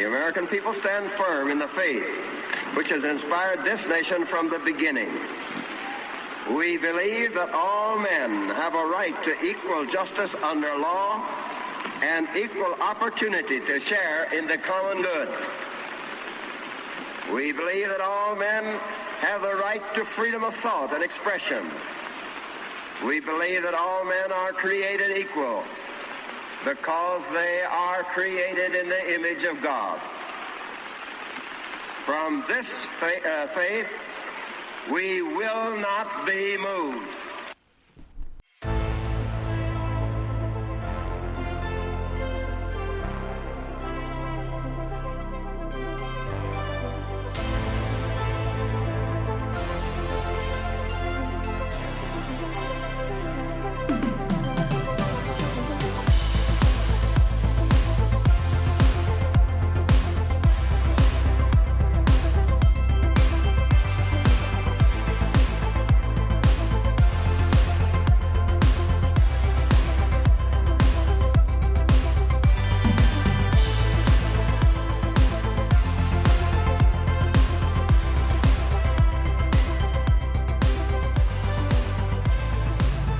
the American people stand firm in the faith which has inspired this nation from the beginning. We believe that all men have a right to equal justice under law and equal opportunity to share in the common good. We believe that all men have the right to freedom of thought and expression. We believe that all men are created equal because they are created in the image of God. From this faith, we will not be moved.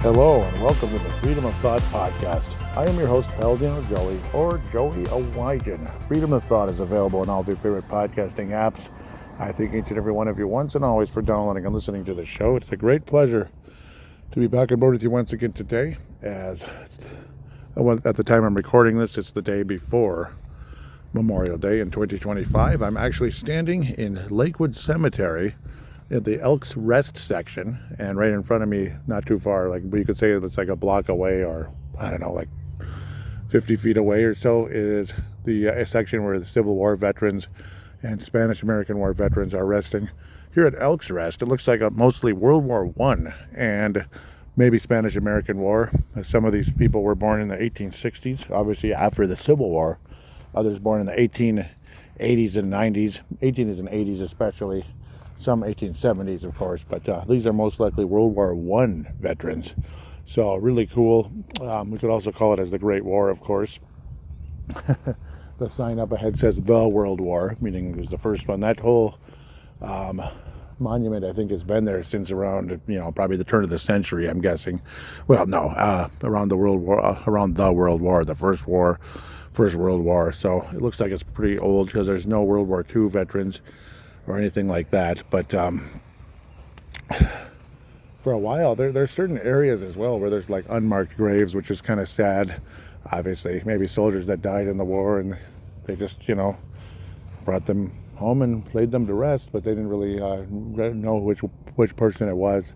Hello and welcome to the Freedom of Thought podcast. I am your host, Paladino Joey, or Joey Awajan. Freedom of Thought is available on all of your favorite podcasting apps. I thank each and every one of you once and always for downloading and listening to the show. It's a great pleasure to be back on board with you once again today. As at the time I'm recording this, it's the day before Memorial Day in 2025. I'm actually standing in Lakewood Cemetery at the Elks Rest section, and right in front of me, not too far, like you could say it's like a block away, or I don't know, like 50 feet away or so, is the section where the Civil War veterans and Spanish-American War veterans are resting. Here at Elks Rest, it looks like mostly World War I and maybe Spanish-American War. Some of these people were born in the 1860s, obviously after the Civil War. Others born in the 1880s and 90s, 1880s and 80s especially. Some 1870s, of course, but these are most likely World War I veterans. So really cool. We could also call it as the Great War, of course. The sign up ahead says the World War, meaning it was the first one. That whole monument, I think, has been there since around, probably the turn of the century, I'm guessing. Well, no, around the World War, the First World War. So it looks like it's pretty old because there's no World War II veterans or anything like that, but for a while there's certain areas as well where there's like unmarked graves, which is kind of sad. Obviously, maybe soldiers that died in the war and they just brought them home and laid them to rest, but they didn't really know which person it was.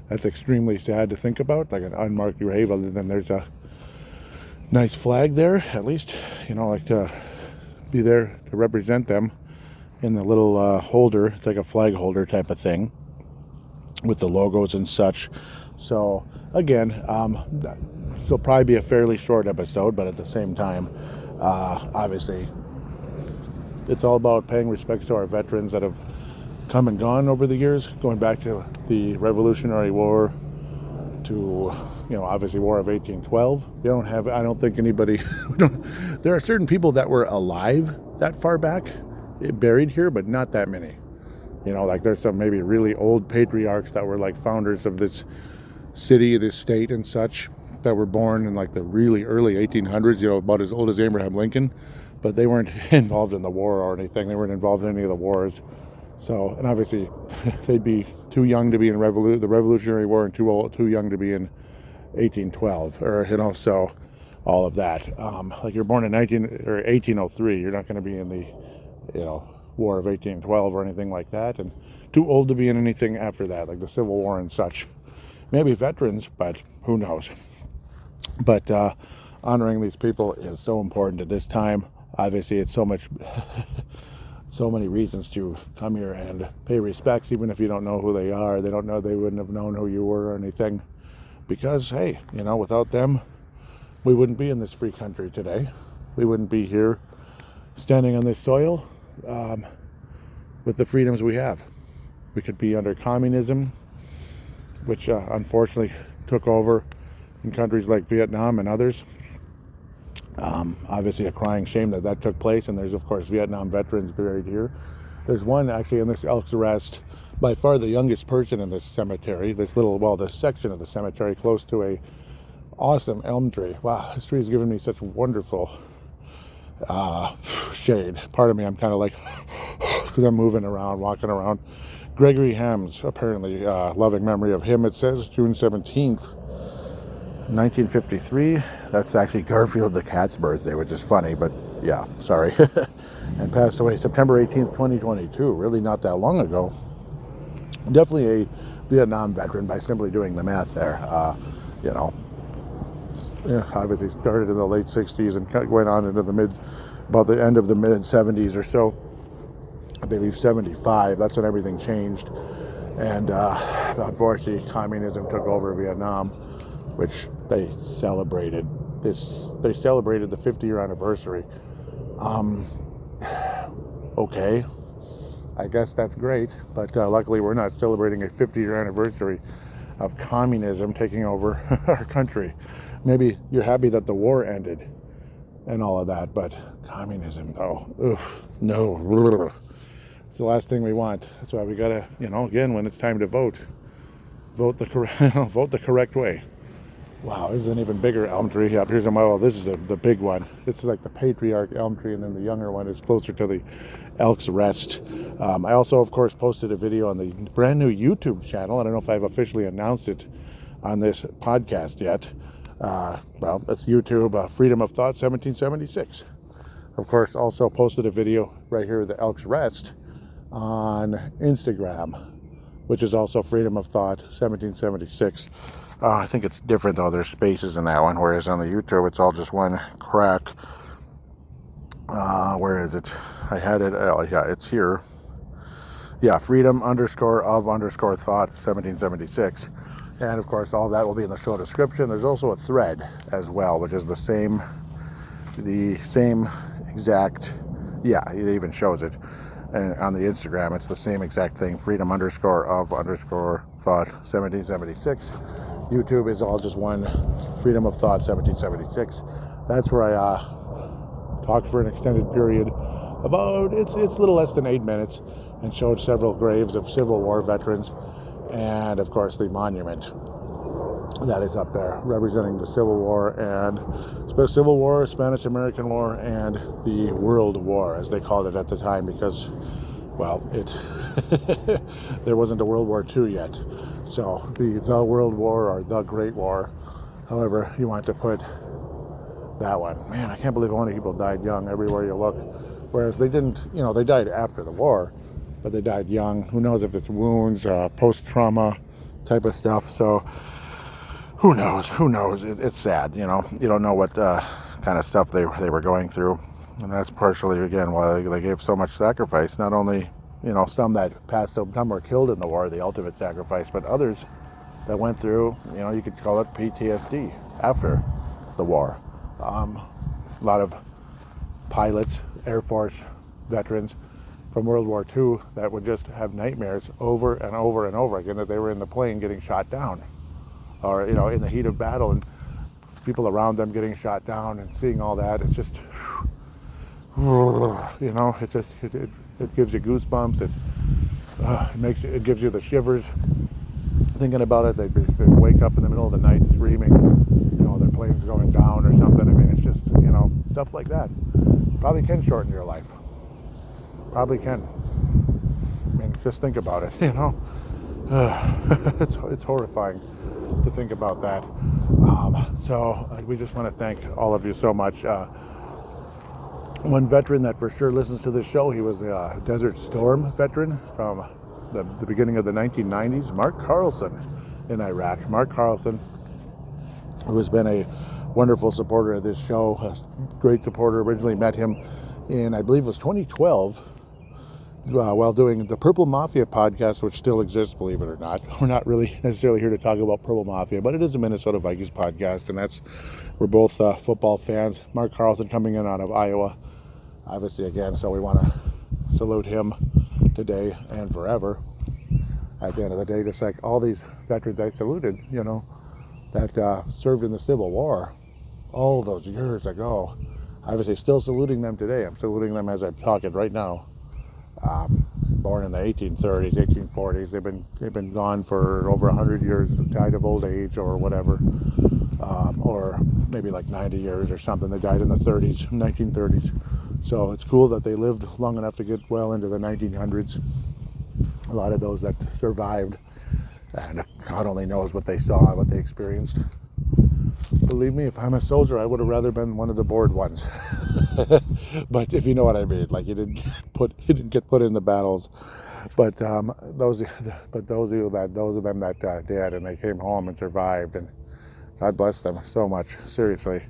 That's extremely sad to think about, like an unmarked grave, other than there's a nice flag there, at least, like to be there to represent them in the little holder. It's like a flag holder type of thing with the logos and such. So again, this will probably be a fairly short episode, but at the same time, obviously it's all about paying respects to our veterans that have come and gone over the years, going back to the Revolutionary War to obviously War of 1812. I don't think anybody there are certain people that were alive that far back buried here, but not that many. Like there's some maybe really old patriarchs that were like founders of this city, this state and such, that were born in like the really early 1800s, about as old as Abraham Lincoln, but they weren't involved in the war or anything. They weren't involved in any of the wars. So, and obviously they'd be too young to be in the Revolutionary War and too young to be in 1812, or so all of that. Like you're born in 1803, you're not going to be in the War of 1812 or anything like that, and too old to be in anything after that, like the Civil War and such. Maybe veterans, but who knows. But honoring these people is so important at this time. Obviously, it's so many reasons to come here and pay respects, even if you don't know who they are. They wouldn't have known who you were or anything, because hey, without them, we wouldn't be in this free country today. We wouldn't be here standing on this soil with the freedoms we have. We could be under communism, which unfortunately took over in countries like Vietnam and others. Obviously a crying shame that that took place, and there's of course Vietnam veterans buried here. There's one actually in this Elks Rest, by far the youngest person in this cemetery, this section of the cemetery close to a awesome elm tree. Wow, this tree has given me such wonderful shade. Part of me, I'm kind of like, because I'm moving around, walking around. Gregory Hams, apparently, loving memory of him. It says June 17th, 1953. That's actually Garfield the cat's birthday, which is funny, but yeah, sorry. And passed away September 18th, 2022. Really not that long ago. Definitely a Vietnam veteran by simply doing the math there. You know, yeah, obviously started in the late 60s and went on into about the end of the mid 70s or so. I believe 75. That's when everything changed. And unfortunately, communism took over Vietnam, which they celebrated. They celebrated the 50-year anniversary. Okay, I guess that's great, but luckily we're not celebrating a 50-year anniversary of communism taking over our country. Maybe you're happy that the war ended and all of that, but communism, no. It's the last thing we want. That's why we gotta, again, when it's time to vote the correct way. Wow, this is an even bigger elm tree. Yep, here's this is the big one. This is like the patriarch elm tree, and then the younger one is closer to the Elks Rest. I also, of course, posted a video on the brand new YouTube channel. I don't know if I've officially announced it on this podcast yet. That's YouTube, Freedom of Thought 1776. Of course, also posted a video right here at the Elks Rest on Instagram, which is also Freedom of Thought 1776. I think it's different though. There's spaces in that one, whereas on the YouTube it's all just one crack. Where is it? I had it. Yeah, it's here. Yeah, freedom_of_thought 1776. And of course, all that will be in the show description. There's also a thread as well, which is the same exact. Yeah, it even shows it. And on the Instagram, it's the same exact thing. Freedom_of_thought 1776. YouTube is all just one, Freedom of Thought 1776. That's where I talked for an extended period about, it's a little less than 8 minutes, and showed several graves of Civil War veterans, and of course the monument that is up there representing the Civil War Spanish American War, and the World War, as they called it at the time, because, well, there wasn't a World War II yet. So the World War, or the Great War, however you want to put that one. Man, I can't believe how many people died young everywhere you look. Whereas they didn't, they died after the war, but they died young. Who knows if it's wounds, post-trauma type of stuff. So who knows? It's sad, You don't know what kind of stuff they were going through. And that's partially, again, why they gave so much sacrifice. Not only some that some were killed in the war, the ultimate sacrifice, but others that went through, you could call it PTSD after the war. A lot of pilots, Air Force veterans from World War II that would just have nightmares over and over and over again that they were in the plane getting shot down, or, in the heat of battle, and people around them getting shot down, and seeing all that. It's just, it gives you goosebumps. It gives you the shivers thinking about it. They wake up in the middle of the night screaming, their plane's going down or something. I mean, it's just, stuff like that. Probably can shorten your life. Probably can. I mean, just think about it, It's horrifying to think about that. So we just want to thank all of you so much. One veteran that for sure listens to this show, he was a Desert Storm veteran from the beginning of the 1990s, Mark Carlson in Iraq. Mark Carlson, who has been a wonderful supporter of this show, a great supporter. Originally met him in, I believe it was 2012, while doing the Purple Mafia podcast, which still exists, believe it or not. We're not really necessarily here to talk about Purple Mafia, but it is a Minnesota Vikings podcast, and we're both football fans. Mark Carlson coming in out of Iowa, obviously, again, so we want to salute him today and forever. At the end of the day, just like all these veterans I saluted, that served in the Civil War all those years ago. obviously still saluting them today. I'm saluting them as I'm talking right now. Born in the 1830s, 1840s. They've been gone for over 100 years, died of old age or whatever, or maybe like 90 years or something. They died in the 30s, 1930s. So it's cool that they lived long enough to get well into the 1900s. A lot of those that survived, and God only knows what they saw, what they experienced. Believe me, if I'm a soldier, I would have rather been one of the bored ones. But if you know what I mean, like he didn't get put in the battles. But those of them that did, and they came home and survived, and God bless them so much. Seriously.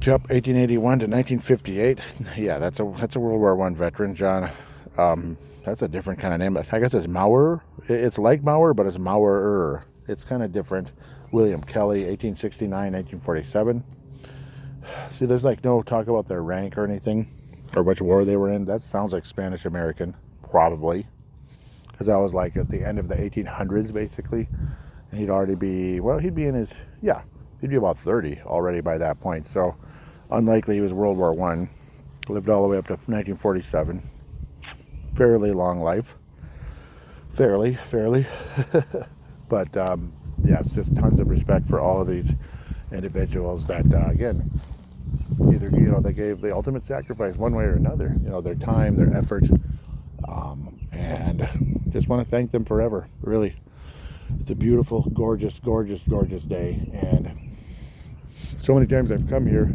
Yep, 1881 to 1958. Yeah, that's a World War I veteran, John. That's a different kind of name. I guess it's Maurer. It's like Maurer, but it's Maurer. It's kind of different. William Kelly, 1869, 1947. See, there's like no talk about their rank or anything, or which war they were in. That sounds like Spanish American, probably, because that was like at the end of the 1800s, basically. And he'd already be, well, he'd be about 30 already by that point. So unlikely he was World War I. Lived all the way up to 1947. Fairly long life. Fairly. But yes, just tons of respect for all of these individuals that, again, either, they gave the ultimate sacrifice one way or another, their time, their effort, and just want to thank them forever, really. It's a beautiful, gorgeous, gorgeous, gorgeous day, and so many times I've come here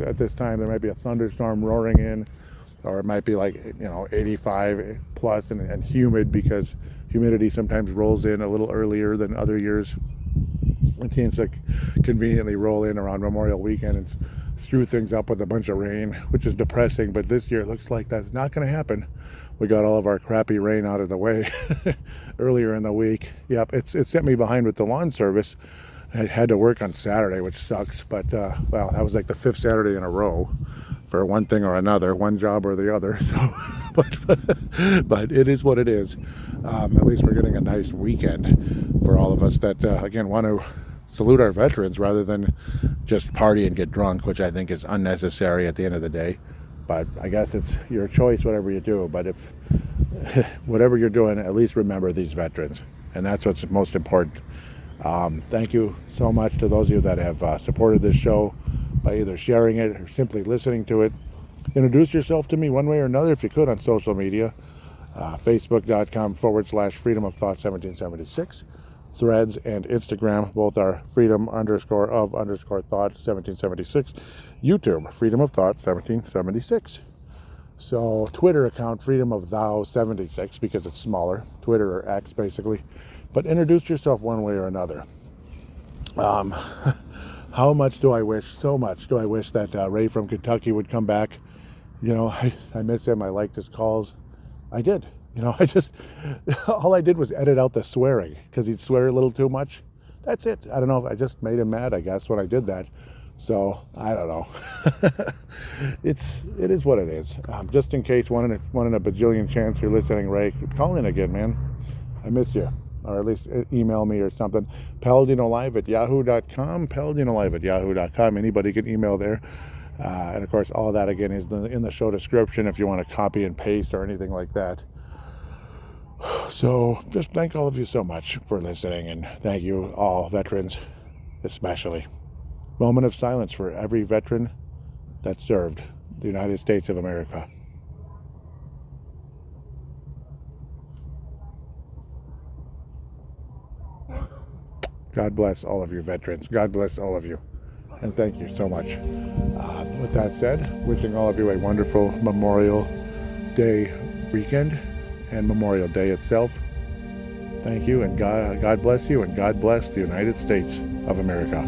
at this time, there might be a thunderstorm roaring in, or it might be like 85 plus and humid, because humidity sometimes rolls in a little earlier than other years. It seems to conveniently roll in around Memorial Weekend and screw things up with a bunch of rain, which is depressing. But this year it looks like that's not going to happen. We got all of our crappy rain out of the way earlier in the week. Yep, it sent me behind with the lawn service. I had to work on Saturday, which sucks. But well, that was like the 5th Saturday in a row for one thing or another, one job or the other. So, but it is what it is. At least we're getting a nice weekend for all of us that again want to salute our veterans rather than just party and get drunk, which I think is unnecessary at the end of the day. But I guess it's your choice, whatever you do. But if whatever you're doing, at least remember these veterans, and that's what's most important. Thank you so much to those of you that have supported this show by either sharing it or simply listening to it. Introduce yourself to me one way or another if you could on social media. Facebook.com/Freedom of Thought 1776. Threads and Instagram both are Freedom_of_Thought 1776. YouTube, Freedom of Thought 1776. So Twitter account, Freedom of Thou 76, because it's smaller. Twitter or X, basically. But introduce yourself one way or another. How much do I wish, so much do I wish that Ray from Kentucky would come back. I miss him. I liked his calls. I did. All I did was edit out the swearing, because he'd swear a little too much. That's it. I don't know. I just made him mad, I guess, when I did that. So, I don't know. It is what it is. Just in case, one in a bajillion chance you're listening, Ray, call in again, man. I miss you. Or at least email me or something. paladinolive@yahoo.com. paladinolive@yahoo.com. Anybody can email there. And of course, all that again is in the show description if you want to copy and paste or anything like that. So just thank all of you so much for listening, and thank you all veterans, especially. Moment of silence for every veteran that served the United States of America. God bless all of you veterans. God bless all of you. And thank you so much. With that said, wishing all of you a wonderful Memorial Day weekend and Memorial Day itself. Thank you, and God bless you, and God bless the United States of America.